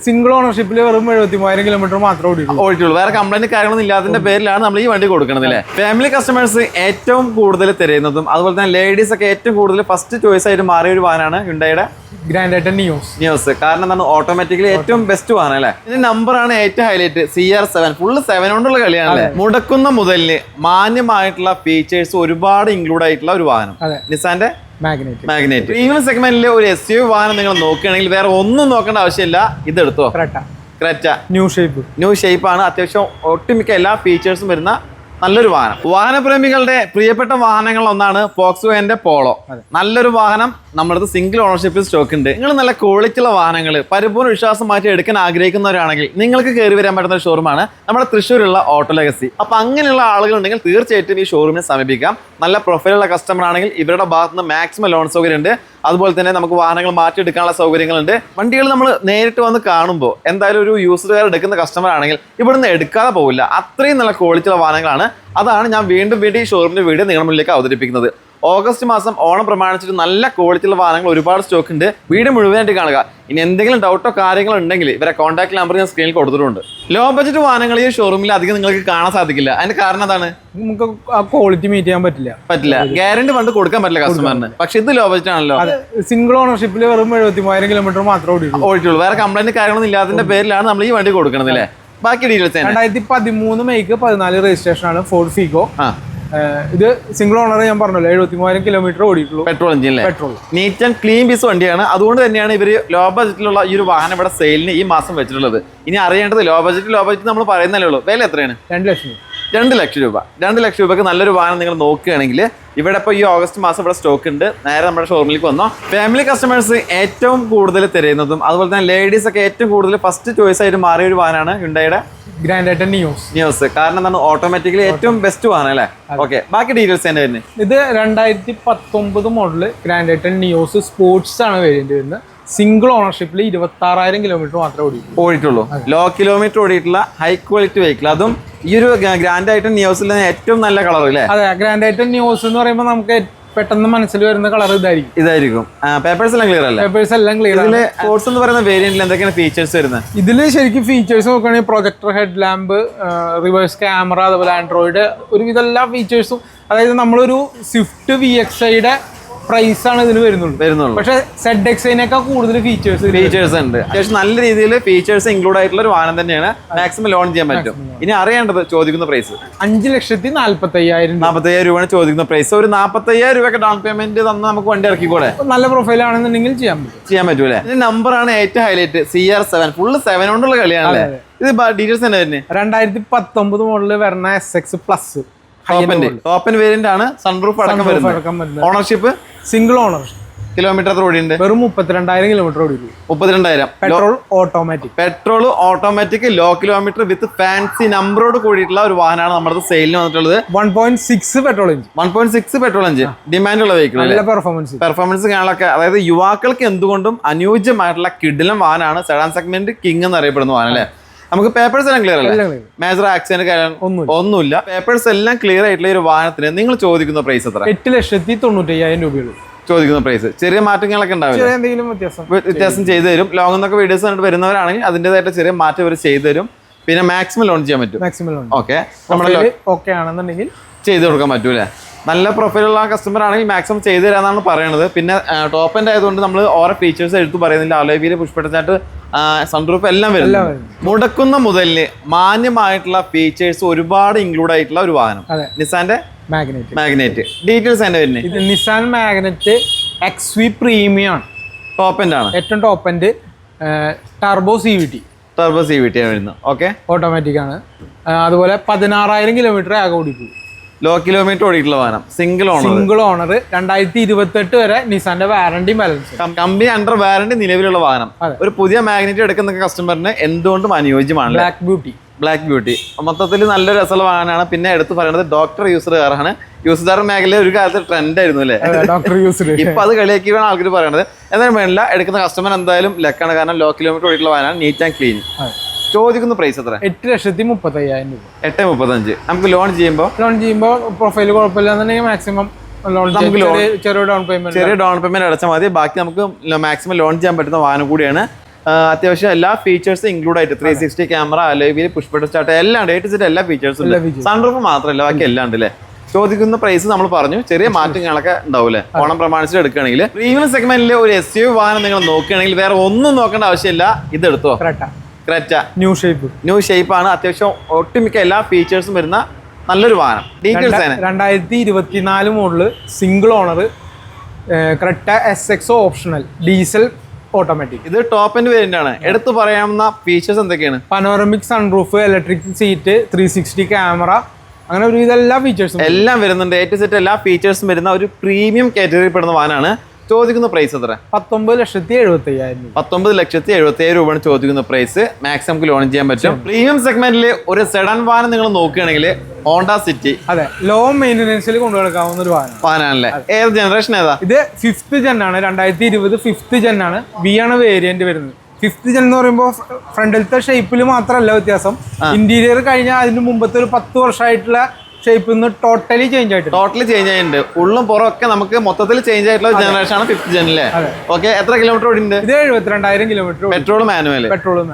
Single ഓണർഷിപ്പിൽ വെറും 73,000 kilometre മാത്രമേ ഓടിയിട്ടുള്ളൂ. വേറെ കംപ്ലൈന്റ് കാര്യങ്ങളൊന്നും ഇല്ലാത്തതിന്റെ പേരിലാണ് നമ്മൾ ഈ വണ്ടി കൊടുക്കുന്നത് അല്ലേ. ഫാമിലി കസ്റ്റമേഴ്സ് ഏറ്റവും കൂടുതൽ തിരയുന്നതും അതുപോലെ തന്നെ ലേഡീസ് ഒക്കെ ഏറ്റവും കൂടുതൽ ഫസ്റ്റ് ചോയ്സ് ആയിട്ട് മാറിയ ഒരു വാഹനമാണ് ഹ്യുണ്ടായിയുടെ ഗ്രാൻഡ് ഐറ്റൻ നിയോസ്. കാരണം എന്താണ്, ഓട്ടോമാറ്റിക്കലി ഏറ്റവും ബെസ്റ്റ് വാഹനം അല്ലേ. ഇതിന്റെ നമ്പറാണ് ഏറ്റവും ഹൈലൈറ്റ്. CR7 ഫുള്ള് 7 കൊണ്ടുള്ള കളിയാണല്ലേ. മുടക്കുന്ന മുതലിന് മാന്യമായിട്ടുള്ള ഫീച്ചേഴ്സ് ഒരുപാട് ഇൻക്ലൂഡ് ആയിട്ടുള്ള ഒരു വാഹനം നിസാന്റെ മാഗ്നേറ്റ്. പ്രീമിയം സെഗ്മെന്റിലെ ഒരു SUV വാഹനം നിങ്ങൾ നോക്കുകയാണെങ്കിൽ വേറെ ഒന്നും നോക്കേണ്ട ആവശ്യമില്ല, ഇതെടുത്തോ. ക്രെറ്റ ന്യൂ ഷേപ്പ് ആണ്. അത്യാവശ്യം ഒട്ടുമിക്ക എല്ലാ ഫീച്ചേഴ്സും വരുന്ന നല്ലൊരു വാഹനം. വാഹനപ്രേമികളുടെ പ്രിയപ്പെട്ട വാഹനങ്ങൾ ഒന്നാണ് ഫോക്സ്വാഗന്റെ പോളോ. നല്ലൊരു വാഹനം നമ്മുടെ അടുത്ത് സിംഗിൾ ഓണർഷിപ്പിൽ സ്റ്റോക്ക് ഉണ്ട്. നിങ്ങൾ നല്ല ക്വാളിറ്റിയുള്ള വാഹനങ്ങൾ പരിപൂർണ്ണ വിശ്വാസം മാറ്റി എടുക്കാൻ ആഗ്രഹിക്കുന്നവരാണെങ്കിൽ നിങ്ങൾക്ക് കയറി വരാൻ പറ്റുന്ന ഒരു ഷോറൂമാണ് നമ്മുടെ തൃശ്ശൂരുള്ള ഓട്ടോ ലെഗസി. അപ്പൊ അങ്ങനെയുള്ള ആളുകൾ ഉണ്ടെങ്കിൽ തീർച്ചയായിട്ടും ഈ ഷോറൂമിനെ സമീപിക്കാം. നല്ല പ്രൊഫൈലുള്ള കസ്റ്റമർ ആണെങ്കിൽ ഇവരുടെ ഭാഗത്ത് നിന്ന് മാക്സിമം ലോൺ സൗകര്യം ഉണ്ട്. അതുപോലെ തന്നെ നമുക്ക് വാഹനങ്ങൾ മാറ്റിയെടുക്കാനുള്ള സൗകര്യങ്ങളുണ്ട്. വണ്ടികൾ നമ്മൾ നേരിട്ട് വന്ന് കാണുമ്പോൾ എന്തായാലും ഒരു യൂസർ എടുക്കുന്ന കസ്റ്റമർ ആണെങ്കിൽ ഇവിടുന്ന് എടുക്കാതെ പോകില്ല. അത്രയും നല്ല ക്വാളിറ്റിയുള്ള വാഹനങ്ങളാണ്. അതാണ് ഞാൻ വീണ്ടും ഈ ഷോറൂമിന്റെ വീഡിയോ നിങ്ങളുടെ മുന്നിലേക്ക് അവതരിപ്പിക്കുന്നത്. ഓഗസ്റ്റ് മാസം ഓണം പ്രമാണിച്ചിട്ട് നല്ല ക്വാളിറ്റിയുള്ള വാഹനങ്ങൾ ഒരുപാട് സ്റ്റോക്ക് ഉണ്ട്. വീഡിയോ മുഴുവനായിട്ട് കാണുക. ഇനി എന്തെങ്കിലും ഡൗട്ടോ കാര്യങ്ങളോ ഉണ്ടെങ്കിൽ ഇവരെ കോൺടാക്ട് നമ്പർ ഞാൻ സ്ക്രീനിൽ കൊടുത്തിട്ടുണ്ട്. ലോ ബഡ്ജറ്റ് വാഹനങ്ങൾ ഈ ഷോറൂമിൽ അധികം നിങ്ങൾക്ക് കാണാൻ സാധിക്കില്ല. അതിന്റെ കാരണം എന്താണ്? നമുക്ക് ക്വാളിറ്റി മീറ്റ് ചെയ്യാൻ പറ്റില്ല. ഗ്യാരണ്ടി ഫണ്ട് കൊടുക്കാൻ പറ്റില്ല കസ്റ്റമറിന്. പക്ഷെ ഇത് ലോ ബഡ്ജറ്റ് ആണല്ലോ. സിംഗിൾ ഓണർഷിപ്പിൽ വെറും 73,000 കിലോമീറ്റർ മാത്രമേ ഓടിയിട്ടുള്ളൂ. വേറെ കംപ്ലൈന്റ് കാര്യങ്ങളൊന്നും ഇല്ലാത്തതിന്റെ പേരിലാണ് നമ്മൾ ഈ വണ്ടി കൊടുക്കുന്നത് അല്ലേ. ബാക്കി ഡീറ്റെയിൽസ് 2013 മെയ്ക്ക് 14 രജിസ്ട്രേഷൻ ആണ് ഫോർഡ് ഫീഗോ. ഇത് സിംഗിൾ ഓണർ ഞാൻ പറഞ്ഞല്ലോ, 73,000 കിലോമീറ്റർ ഓടിയിട്ടുള്ളൂ. Petrol engine neat and clean piece വണ്ടിയാണ്. അതുകൊണ്ട് തന്നെയാണ് ഇവര് ലോ ബഡ്ജറ്റിലുള്ള ഈ ഒരു വാഹനം ഇവിടെ സെയിലിന് ഈ മാസം വെച്ചിട്ടുള്ളത്. ഇനി അറിയേണ്ടത് ലോ ബഡ്ജറ്റ് നമ്മൾ പറയുന്നല്ലേ ഉള്ളൂ. വില എത്രയാണ്? 2 ലക്ഷം. 2 ലക്ഷം രൂപ. 2 ലക്ഷം രൂപക്ക് നല്ലൊരു വാഹനം നിങ്ങൾ നോക്കുകയാണെങ്കിൽ ഇവിടെ ഇപ്പോൾ ഈ ഓഗസ്റ്റ് മാസം ഇവിടെ സ്റ്റോക്ക് ഉണ്ട്. നേരെ നമ്മുടെ ഷോറൂമിലേക്ക് വന്നോ. ഫാമിലി കസ്റ്റമേഴ്സ് ഏറ്റവും കൂടുതൽ തിരയുന്നതും അതുപോലെ തന്നെ ലേഡീസ് ഒക്കെ ഏറ്റവും കൂടുതൽ ഫസ്റ്റ് ചോയ്സ് ആയിട്ട് മാറിയ ഒരു വാഹനമാണ് ഹ്യുണ്ടായിയുടെ ഗ്രാൻഡ് ഐറ്റൻ നിയോസ്. കാരണം എന്താണ്, ഓട്ടോമാറ്റിക്കലി ഏറ്റവും ബെസ്റ്റ് വാഹനം അല്ലേ. ഓക്കെ, ബാക്കി ഡീറ്റെയിൽസ് തന്നെ വരുന്നത്. ഇത് 2019 മോഡല് ഗ്രാൻഡ് ഐറ്റൻ നിയോസ് സ്പോർട്സ് ആണ് വേരിയന്റ് വരുന്നത്. സിംഗിൾ ഓണർഷിപ്പിൽ 26,000 കിലോമീറ്റർ മാത്രമേ ഓടിയിട്ടുള്ളൂ. Low kilometre ഓടിയിട്ടുള്ള high quality vehicle. അതും ഈ ഒരു ഗ്രാൻഡ് ഐറ്റൻ നിയോസിൽ ഏറ്റവും നല്ല കളർ അല്ലേ. അതെ, ഗ്രാൻഡ് ഐറ്റൻ നിയോസ് എന്ന് പറയുമ്പോൾ നമുക്ക് പെട്ടെന്ന് മനസ്സിൽ വരുന്ന കളർ ഇതായിരിക്കും. പേപ്പേഴ്സ് എല്ലാം ക്ലിയർ അല്ലേ? പേപ്പേഴ്സ് എല്ലാം ക്ലിയർ. ഇതില് സ്പോർട്സ് എന്ന് പറയുന്ന വേരിയന്റിൽ എന്തൊക്കെയാണ് ഫീച്ചേഴ്സ് വരുന്നത്? ഇതില് ശരിക്കും ഫീച്ചേഴ്സ് നോക്കുകയാണെങ്കിൽ projector head lamp, reverse camera, അതുപോലെ ആൻഡ്രോയിഡ്, ഒരുവിധ എല്ലാ ഫീച്ചേഴ്സും. അതായത് നമ്മളൊരു സ്വിഫ്റ്റ് VXIയുടെ പ്രൈസ് ആണ് ഇതിന് വരുന്നുള്ളൂ. പക്ഷെ ZXIനേക്കാൾ കൂടുതൽ ഫീച്ചേഴ്സ് ഉണ്ട്. അത്യാവശ്യം നല്ല രീതിയിൽ ഫീച്ചേഴ്സ് ഇൻക്ലൂഡ് ആയിട്ടുള്ള ഒരു വാഹനം തന്നെയാണ്. മാക്സിമം ലോൺ ചെയ്യാൻ പറ്റും. ഇനി അറിയേണ്ടത് ചോദിക്കുന്ന പ്രൈസ് 5,45,000 രൂപയാണ് ചോദിക്കുന്ന പ്രൈസ്. ഒരു 45,000 രൂപ ഡൗൺ പേയ്മെന്റ് തന്ന് നമുക്ക് വണ്ടി ഇറക്കിക്കൂടെ? നല്ല പ്രൊഫൈൽ ആണെന്നുണ്ടെങ്കിൽ ചെയ്യാൻ പറ്റൂലേ. ഇതിന്റെ നമ്പറാണ് ഏറ്റവും ഹൈലൈറ്റ്. CR7 ഫുള്ള് 7 കൊണ്ടുള്ള കളിയാണല്ലേ. ഇത് ഡീറ്റെയിൽസ് തന്നെ വരുന്നത് 2019 മോഡല് വരുന്ന SX പ്ലസ് ടോപ്പൻ വേരിയന്റ് ആണ്. സൺറൂഫ് അടക്കം വരുന്നത്. Ownership single owner. കിലോമീറ്റർ എത്ര ഓടിയുണ്ട്? വെറും 32,000 കിലോമീറ്റർ ഓടിയുള്ളൂ. 32,000. Petrol automatic low kilometre with fancy നമ്പറോട് കൂടിയിട്ടുള്ള ഒരു വാഹനമാണ് നമ്മുടെ സെയിലിന് വന്നിട്ടുള്ളത്. 1.6 പെട്രോൾ എഞ്ചിൻ ഡിമാൻഡ് ഉള്ള വെഹിക്കിൾ. പെർഫോമൻസ് കാണാനൊക്കെ, അതായത് യുവാക്കൾക്ക് എന്തുകൊണ്ടും അനുയോജ്യമായിട്ടുള്ള കിടിലൻ വാഹനമാണ്. സെഡാൻ സെഗ്മെന്റ് കിങ് എന്ന് അറിയപ്പെടുന്ന വാഹനം അല്ലേ. നമുക്ക് പേപ്പേഴ്സ് എല്ലാം ക്ലിയർ അല്ലേ? മേജർ ആക്സിഡന്റ് കാര്യം ഒന്നുമില്ല. പേപ്പേഴ്സ് എല്ലാം ക്ലിയർ ആയിട്ടുള്ള ഒരു വാഹനത്തിന് നിങ്ങൾ ചോദിക്കുന്ന പ്രൈസ് എത്ര? 8,95,000 രൂപയുള്ളൂ ചോദിക്കുന്ന പ്രൈസ്. ചെറിയ മാറ്റങ്ങളൊക്കെ ഉണ്ടാവില്ല, വ്യത്യാസം ചെയ്തു തരും. ലോങ് എന്നൊക്കെ വീഡിയോസ് കണ്ടിട്ട് വരുന്നവരാണെങ്കിൽ അതിൻ്റെതായിട്ട് ചെറിയ മാറ്റം അവർ ചെയ്തു തരും. പിന്നെ മാക്സിമം ലോൺ ചെയ്യാൻ പറ്റും. ഓക്കെ, ആണെന്നുണ്ടെങ്കിൽ ചെയ്ത് കൊടുക്കാൻ പറ്റൂലേ. നല്ല പ്രൊഫൈലുള്ള കസ്റ്റമർ ആണെങ്കിൽ മാക്സിമം ചെയ്തു തരാന്നാണ് പറയുന്നത്. പിന്നെ ടോപ്പ് എൻഡ് ആയതുകൊണ്ട് നമ്മൾ ഓരോ ഫീച്ചേഴ്സ് എടുത്ത് പറയുന്നില്ല. അലോയ് പുഷ്പെട്ടായിട്ട് സൺറൂഫ് എല്ലാം വരുന്നത്. മുടക്കുന്ന മുതലിന് മാന്യമായിട്ടുള്ള ഫീച്ചേഴ്സ് ഒരുപാട് ഇൻക്ലൂഡ് ആയിട്ടുള്ള ഒരു വാഹനം നിസാന്റെ മാഗ്നേറ്റ്. ഡീറ്റെയിൽസ് തന്നെ വരുന്നത് നിസാൻ മാഗ്നറ്റ് XV പ്രീമിയം ആണ്. ടോപ്പ് എൻഡ് ആണ്, ഏറ്റവും ടോപ്പ് എൻഡ്. ടർബോ CVT ആണ് വരുന്നത്. ഓക്കെ, ഓട്ടോമാറ്റിക് ആണ്. അതുപോലെ 16,000 കിലോമീറ്റർ ആകെ ഓടിക്കും. ലോ കിലോമീറ്റർ ഓടിയിട്ടുള്ള വാഹനം. സിംഗിൾ ഓണർ 2028 വരെ നിസാന്റെ warranty balance. Company under warranty നിലവിലുള്ള വാഹനം. ഒരു പുതിയ മാഗ്നറ്റ് എടുക്കുന്ന കസ്റ്റമറിന് എന്തുകൊണ്ടും അനുയോജ്യമാണ്. ബ്ലാക്ക് ബ്യൂട്ടി മൊത്തത്തിൽ നല്ലൊരു രസമുള്ള വാഹനമാണ്. പിന്നെ എടുത്ത് പറയുന്നത് ഡോക്ടർ യൂസർ കാറാണ്. യൂസർ മേഖല ഒരു കാലത്ത് ട്രെൻഡ് ആയിരുന്നു അല്ലേ. ഇപ്പൊ അത് കളിയാക്കിയാണ് ആൾക്കാർ പറയണത്. എന്തായാലും വേണ്ടില്ല, എടുക്കുന്ന കസ്റ്റമർ എന്തായാലും ലക്കാണ്. കാരണം ലോ കിലോമീറ്റർ ഓടിയിട്ടുള്ള വാഹനമാണ്. NEET and clean. ചോദിക്കുന്ന പ്രൈസ് എത്ര? 8,35,000 രൂപ. 8,35,000. നമുക്ക് ലോൺ ചെയ്യുമ്പോൾ പ്രൊഫൈൽ കുഴപ്പമില്ലാന്നുണ്ടെങ്കിൽ മാക്സിമം ചെറിയ ഡൗൺ പേയ്മെന്റ് അടച്ചാൽ മതി. ബാക്കി നമുക്ക് മാക്സിമം ലോൺ ചെയ്യാൻ പറ്റുന്ന വാഹനം കൂടിയാണ്. അത്യാവശ്യം എല്ലാ ഫീച്ചേഴ്സും ഇൻക്ലൂഡ് ആയിട്ട് 360 camera, alloy push button start എല്ലാം A to Z എല്ലാ ഫീച്ചേഴ്സും ഉണ്ട്. സൺറൂഫ് മാത്രമല്ല ബാക്കി എല്ലാം ഉണ്ട് അല്ലേ. ചോദിക്കുന്ന പ്രൈസ് നമ്മൾ പറഞ്ഞു, ചെറിയ മാറ്റങ്ങളൊക്കെ ഉണ്ടാവില്ലേ ഓണം പ്രമാണിച്ചിട്ട് എടുക്കുകയാണെങ്കിൽ. പ്രീമിയം സെഗ്മെന്റിൽ ഒരു SUV വാഹനം നിങ്ങൾ നോക്കുകയാണെങ്കിൽ വേറെ ഒന്നും നോക്കേണ്ട ആവശ്യമില്ല, ഇത് എടുത്തോ. ക്രെറ്റ ന്യൂ ഷേപ്പ് ആണ്, അത്യാവശ്യം ഒട്ടുമിക്ക എല്ലാ ഫീച്ചേഴ്സും വരുന്ന നല്ലൊരു വാഹനം. Details 2024 model single owner Creta SX optional diesel automatic. ഇത് ടോപ്പ് എൻഡ് വേരിയന്റ് ആണ്. എടുത്തു പറയാവുന്ന ഫീച്ചേഴ്സ് എന്തൊക്കെയാണ്? Panoramic sunroof, electric seat, 360 camera, അങ്ങനെ ഒരു ഇതെല്ലാ ഫീച്ചേഴ്സും എല്ലാം വരുന്നുണ്ട്. A to Z എല്ലാ ഫീച്ചേഴ്സും വരുന്ന ഒരു പ്രീമിയം കാറ്റഗറിയിൽ പെടുന്ന വാഹനമാണ്. ചോദിക്കുന്ന പ്രൈസ് എത്ര? 19,75,000. 19,75,000 രൂപയാണ് ചോദിക്കുന്ന പ്രൈസ്. മാക്സിമം നമുക്ക് ലോൺ ചെയ്യാൻ പറ്റും. പ്രീമിയം സെഗ്മെന്റിൽ ഒരു സെഡൻ വാഹനം നിങ്ങൾ നോക്കുകയാണെങ്കിൽ ഹോണ്ട സിറ്റി, അതെ, ലോ മെയിൻ്റനൻസിൽ കൊണ്ടുനടക്കാവുന്ന ഒരു വാഹനമല്ലേ. ഏത് ജനറേഷൻ ഏതാ? ഇത് 5th ജെൻ ആണ്, 2020 5th ജെൻ ആണ്. V ആണ് വേരിയന്റ് വരുന്നത്. 5th ജെൻ എന്ന് പറയുമ്പോൾ ഫ്രണ്ടിലത്തെ ഷേപ്പിൽ മാത്രമല്ല വ്യത്യാസം, ഇന്റീരിയർ കഴിഞ്ഞാൽ അതിന് മുമ്പത്തെ ഒരു 10 വർഷമായിട്ടുള്ള ഷേപ്പ് ടോട്ടലി ചേഞ്ച് ആയിട്ടുണ്ട്. ഉള്ളും പുറമൊക്കെ നമുക്ക് മൊത്തത്തിൽ ചേഞ്ച് ആയിട്ടുള്ള ജനറേഷൻ ആണ് 5th ജെനിലെ. ഓക്കെ, എത്ര കിലോമീറ്റർ ഓടിയുണ്ട്? ഇത് 72,000 കിലോമീറ്റർ. Petrol manual.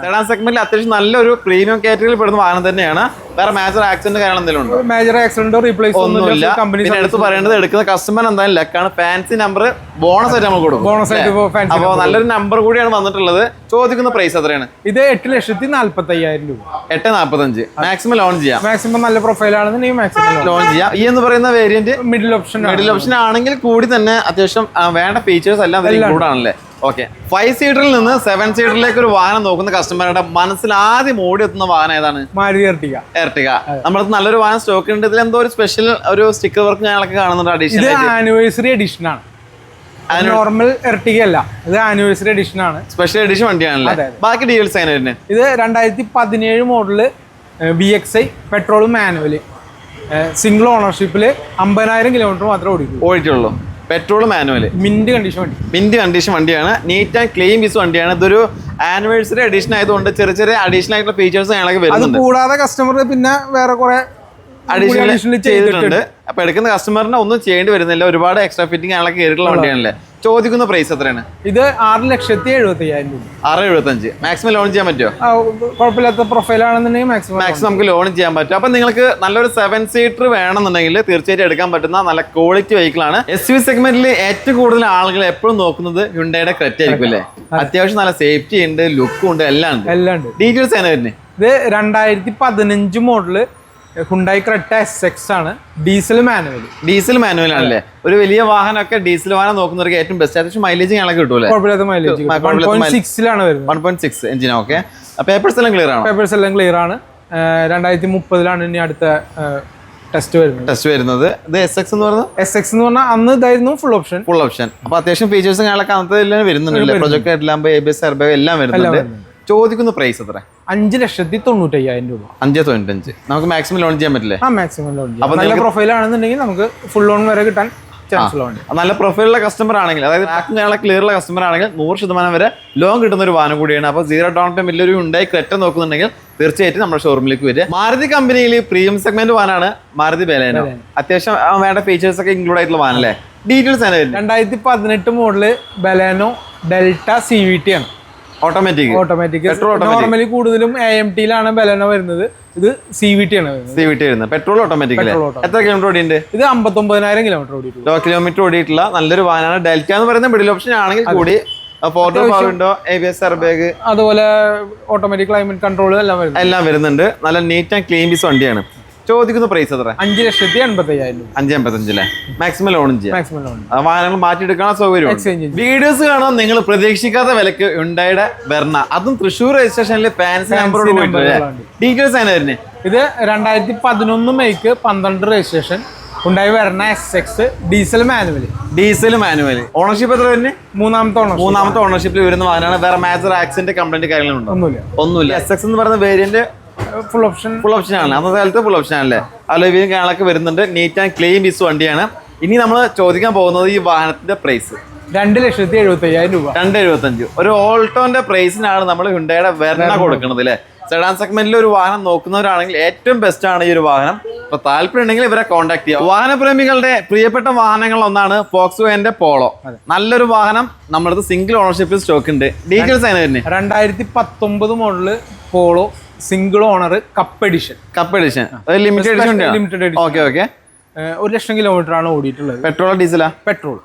സെഡാൻ സെഗ്മെന്റിൽ അത്യാവശ്യം നല്ലൊരു പ്രീമിയം കാറ്റഗറിയിൽ പെടുന്ന വാഹനം തന്നെയാണ്. വേറെ മേജർ ആക്സിഡന്റ് കാരണം എന്തെങ്കിലും ഉണ്ടോ? മേജർ ആക്സിഡന്റോ റീപ്ലേസ് ഒന്നുമില്ല. പിന്നെ എടുത്ത് പറയേണ്ടത് എടുക്കുന്ന കസ്റ്റമർ എന്തായാലും ലക്കാണ്. ഫാൻസി നമ്പർ ബോണസ് ആയിട്ട് നമ്മൾ കൊടുക്കും. അപ്പോൾ നല്ലൊരു നമ്പർ കൂടിയാണ് വന്നിട്ടുള്ളത്. ചോദിക്കുന്ന പ്രൈസ് എത്രയാണ്? ഇത് 8,45,000 രൂപ. 8,45,000. മാക്സിമം ലോൺ ചെയ്യാം. മാക്സിമം നല്ല പ്രൊഫൈൽ ആണെന്നുണ്ടെങ്കിൽ മാക്സിമം ലോൺ ചെയ്യാം. ഈ എന്ന് പറയുന്ന വേരിയന്റ് മിഡിൽ ഓപ്ഷൻ ആണെങ്കിൽ കൂടി തന്നെ അത്യാവശ്യം വേണ്ട ഫീച്ചേഴ്സ് എല്ലാം ഇൻക്ലൂഡ് ആണല്ലേ. ഓക്കെ, 5 സീറ്ററിൽ നിന്ന് 7 സീറ്ററിലേക്ക് ഒരു വാഹനം നോക്കുന്ന കസ്റ്റമറുടെ മനസ്സിൽ ആദ്യം ഓടി എത്തുന്ന വാഹനം ഏതാണ്? മാരുതി എർട്ടിഗ. നമ്മളത് നല്ലൊരു വാഹനം സ്റ്റോക്ക് ഉണ്ട്. ഇതിൽ എന്തോ ഒരു സ്പെഷ്യൽ ഒരു സ്റ്റിക്കർ വർക്ക് ഞങ്ങളൊക്കെ കാണുന്നുണ്ട്. ഇത് ആനിവേഴ്സറി എഡിഷൻ ആണ്, നോർമൽ എർട്ടിഗ അല്ല, ഇത് ആനിവേഴ്സറി എഡിഷൻ ആണ്, സ്പെഷ്യൽ എഡിഷൻ വണ്ടിയാണല്ലേ. ബാക്കി ഡീറ്റെയിൽസ് എങ്ങനെ വരുന്നത്? ഇത് 2017 model VXI petrol manual single ഓണർഷിപ്പിൽ 50,000 കിലോമീറ്റർ മാത്രമേ ഓടിയിട്ടുള്ളൂ. പെട്രോൾ മാനുവൽ, മിന്റ് കണ്ടീഷൻ വണ്ടിയാണ്. നീറ്റ് ആൻഡ് ക്ലീൻ പീസ് വണ്ടിയാണ്. ഇതൊരു ആനിവേഴ്സറി എഡിഷൻ ആയതുകൊണ്ട് ചെറിയ ചെറിയ അഡീഷണൽ ആയിട്ടുള്ള ഫീച്ചേഴ്സ് ഞങ്ങൾക്ക് വരുന്നുണ്ട്. കൂടാതെ കസ്റ്റമർ പിന്നെ വേറെ കുറെ അഡീഷണൽ ചെയ്തിട്ടുണ്ട്. അപ്പൊ എടുക്കുന്ന കസ്റ്റമറിന് ഒന്നും ചെയ്യേണ്ടി വരുന്നില്ല. ഒരുപാട് എക്സ്ട്രാ ഫിറ്റിംഗ് ഞങ്ങൾക്ക് കയറിയിട്ടുള്ള വണ്ടിയാണല്ലേ. ചോദിക്കുന്ന പ്രൈസ് എത്രയാണ്? ഇത് 6,75,000 രൂപ. 6,75,000. മാക്സിമം ലോൺ ചെയ്യാൻ പറ്റുമോ? കുഴപ്പമില്ലാത്ത പ്രൊഫൈൽ ആണെന്നുണ്ടെങ്കിൽ മാക്സിമം നമുക്ക് ലോൺ ചെയ്യാൻ പറ്റും. അപ്പൊ നിങ്ങൾക്ക് നല്ലൊരു 7 സീറ്റർ വേണമെന്നുണ്ടെങ്കിൽ തീർച്ചയായിട്ടും എടുക്കാൻ പറ്റുന്ന നല്ല ക്വാളിറ്റി വെഹിക്കിൾ ആണ്. SUV സെഗ്മെന്റിൽ ഏറ്റവും കൂടുതൽ ആളുകൾ എപ്പോഴും നോക്കുന്നത് ഹ്യുണ്ടായുടെ ക്രെറ്റ ആയിരിക്കും അല്ലേ. അത്യാവശ്യം നല്ല സേഫ്റ്റി ഉണ്ട്, ലുക്കും ഉണ്ട്, എല്ലാം ഉണ്ട്. ഡീറ്റെയിൽസ് ആണ് വരുന്നത്. ഇത് 2015 മോഡല് ഹുണ്ടായി ക്രെറ്റ SX ആണ്, ഡീസൽ മാനുവൽ ആണല്ലേ. ഒരു വലിയ വാഹനമൊക്കെ ഡീസൽ വാഹനം നോക്കുന്നവർക്ക് ഏറ്റവും ബെസ്റ്റ്. അത്യാവശ്യം മൈലേജ് ഞങ്ങൾക്ക് കിട്ടൂലേ? 1.6 വരുന്നത്. 1.6 എഞ്ചിൻ. ഓക്കെ, പേപ്പേഴ്സ് എല്ലാം ക്ലിയർ ആണ്. 2030 ഇനി അടുത്ത ടെസ്റ്റ് വരുന്നത്. ഇത് SX എന്ന് പറഞ്ഞാൽ അന്ന് ഇതായിരുന്നു ഫുൾ ഓപ്ഷൻ. അപ്പൊ അത്യാവശ്യം ഫീച്ചേഴ്സും ഞങ്ങളൊക്കെ അന്നത്തെ വരുന്നുണ്ട്. പ്രൊജക്ട് ഹെഡ്ലാമ്പ്, ABS എയർബാഗ് എല്ലാം വരുന്നുണ്ട്. ചോദിക്കുന്ന പ്രൈസ് എത്ര? 5,95,000 രൂപ. 5,95,000. നമുക്ക് മാക്സിമം ലോൺ ചെയ്യാൻ പറ്റില്ലേ? മാക്സിമം ലോൺ ചെയ്യാം. നല്ല പ്രൊഫൈൽ ആണെന്നുണ്ടെങ്കിൽ നമുക്ക് ഫുൾ ലോൺ വരെ കിട്ടാൻ ചാൻസ് ഉണ്ട്. നല്ല പ്രൊഫൈലുള്ള കസ്റ്റമർ ആണെങ്കിൽ, അതായത് ക്ലിയർ ഉള്ള കസ്റ്റമർ ആണെങ്കിൽ 100% വരെ ലോൺ കിട്ടുന്ന ഒരു വാഹനം കൂടിയാണ്. അപ്പോൾ 0 ഡൗൺ പേയ്മെന്റ് ഒരു ഉണ്ടായി ക്രെറ്റ നോക്കുന്നുണ്ടെങ്കിൽ തീർച്ചയായിട്ടും നമ്മുടെ ഷോറൂമിലേക്ക് വരിക. മാരുതി കമ്പനിയിൽ പ്രീമിയം സെഗ്മെന്റ് വാഹനമാണ് മാരുതി ബലേനോ. അത്യാവശ്യം വേണ്ട ഫീച്ചേഴ്സ് ഒക്കെ ഇൻക്ലൂഡ് ആയിട്ടുള്ള വാഹനം അല്ലേ. ഡീറ്റെയിൽസ് ആണ് 2018 മോഡല് ബലേനോ ഡെൽറ്റ CVT ആണ്. ഓട്ടോമാറ്റിക്. നോർമലി കൂടുതലും AMT-ലാണ് ബലേനോ വരുന്നത്. ഇത് CVT ആണ് വരുന്നത്. Petrol automatic. എത്ര കിലോമീറ്റർ ഓടിയുണ്ട്? ഇത് 59,000 കിലോമീറ്റർ ഓടിയിട്ടുണ്ട്. 100 കിലോമീറ്റർ ഓടിയിട്ടുള്ള നല്ലൊരു വാഹനമാണ്. ഡെൽറ്റ എന്ന് പറയുന്ന മിഡിൽ ഓപ്ഷൻ ആണെങ്കിൽ കൂടി ABS എയർബാഗ്, അതുപോലെ ഓട്ടോമാറ്റിക് ക്ലൈമറ്റ് കൺട്രോൾ എല്ലാം വരുന്നുണ്ട്. നല്ല നീറ്റ് ആൻഡ് ക്ലീൻ പീസ് വണ്ടിയാണ്. ചോദിക്കുന്ന പ്രൈസ് എത്ര? 5,85,000. 5,85,000. മാക്സിമം ലോൺ ചെയ്യാം. വാഹനങ്ങൾ മാറ്റിയെടുക്കാൻ സൗകര്യം. വീഡിയോസ് കാണാൻ നിങ്ങൾ പ്രതീക്ഷിക്കാത്ത വിലക്ക് ഹ്യുണ്ടായുടെ വെർണ, അതും തൃശ്ശൂർ രജിസ്ട്രേഷനിൽ ഫാൻസി നമ്പറോട് ഡീറ്റെയിൽസ് ആണ് വരുന്നത്. ഇത് 2011 make 12 registration Hyundai Verna SX diesel manual. Ownership എത്ര വരുന്നത്? മൂന്നാമത്തെ ഓണർഷിപ്പിൽ വരുന്ന വാഹനമാണ്. വേറെ മേജർ ആക്സിഡന്റ് കംപ്ലൈന്റ് കാര്യങ്ങളുണ്ടോ? ഒന്നുമില്ല. SX എന്ന് പറയുന്ന വേരിയന്റ് ഫുൾ ഓപ്ഷൻ ആണ്. അന്നത്തെ കാലത്ത് ഫുൾ ഓപ്ഷൻ ആണല്ലേ. അലോയ് കാര്യങ്ങളൊക്കെ വരുന്നുണ്ട്. നീറ്റ് ആൻഡ് ക്ലീൻ പീസ് വണ്ടിയാണ്. ഇനി നമ്മൾ ചോദിക്കാൻ പോകുന്നത് ഈ വാഹനത്തിന്റെ പ്രൈസ് 2,75,000 രൂപ. 2,75,000. ഒരു ഓൾട്ടോന്റെ പ്രൈസിനാണ് നമ്മൾ ഹ്യുണ്ടായുടെ വെർണ കൊടുക്കുന്നത് അല്ലേ. സെഡാൻ സെഗ്മെന്റിൽ ഒരു വാഹനം നോക്കുന്നവരാണെങ്കിൽ ഏറ്റവും ബെസ്റ്റ് ആണ് ഈ ഒരു വാഹനം. അപ്പൊ താല്പര്യം ഉണ്ടെങ്കിൽ ഇവരെ കോൺടാക്ട് ചെയ്യാം. വാഹനപ്രേമികളുടെ പ്രിയപ്പെട്ട വാഹനങ്ങൾ ഒന്നാണ് ഫോക്സ്വാഗന്റെ പോളോ. നല്ലൊരു വാഹനം നമ്മുടെ അടുത്ത് സിംഗിൾ ഓണർഷിപ്പിൽ സ്റ്റോക്ക് ഉണ്ട്. ഡീറ്റെയിൽസ് അതിന് തന്നെ 2019 model Polo single owner cup edition limited edition. Okay okay. 1,00,000 kilometre ആണ് ഓടിയിട്ടുള്ളത്. പെട്രോൾ ഡീസലാ?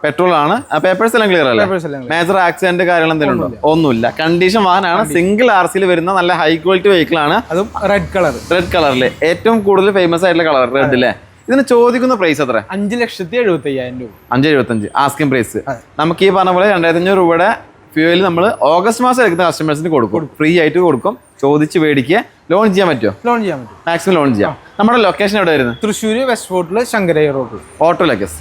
പെട്രോൾ ആണ്. പേപ്പേഴ്സ് എല്ലാം ക്ലിയർ അല്ലേ? മേജർ ആക്സിഡന്റ് കാര്യങ്ങൾ എന്തെങ്കിലും ഉണ്ടോ? ഒന്നുമില്ല. കണ്ടീഷൻ വാഹനമാണ്. സിംഗിൾ RCയിൽ വരുന്ന നല്ല ഹൈ ക്വാളിറ്റി വെഹിക്കിൾ ആണ്. അതും റെഡ് കളറിൽ ഏറ്റവും കൂടുതൽ ഫേമസ് ആയിട്ടുള്ള കളർ റെഡ് അല്ലേ? ഇതിന് ചോദിക്കുന്ന പ്രൈസ് എത്ര? 5,75,000 രൂപ. 5,75,000 ആസ്കിംഗ് പ്രൈസ്. നമുക്ക് ഈ പറഞ്ഞ പോലെ 2,500 രൂപയുടെ ഫ്യൂവൽ നമ്മൾ ഓഗസ്റ്റ് മാസം എടുക്കുന്ന കസ്റ്റമേഴ്സിന് കൊടുക്കും. ഫ്രീ ആയിട്ട് കൊടുക്കും. ചോദിച്ച് മേടിക്കുക. ലോൺ ചെയ്യാൻ പറ്റുമോ? ലോൺ ചെയ്യാൻ പറ്റും. മാക്സിമം ലോൺ ചെയ്യാം. നമ്മുടെ ലൊക്കേഷൻ എവിടെ വരുന്നത്? തൃശ്ശൂർ വെസ്റ്റ് ഫോർട്ടിൽ ശങ്കരയ്യ റോഡ്. ഓട്ടോ ലഗസ്.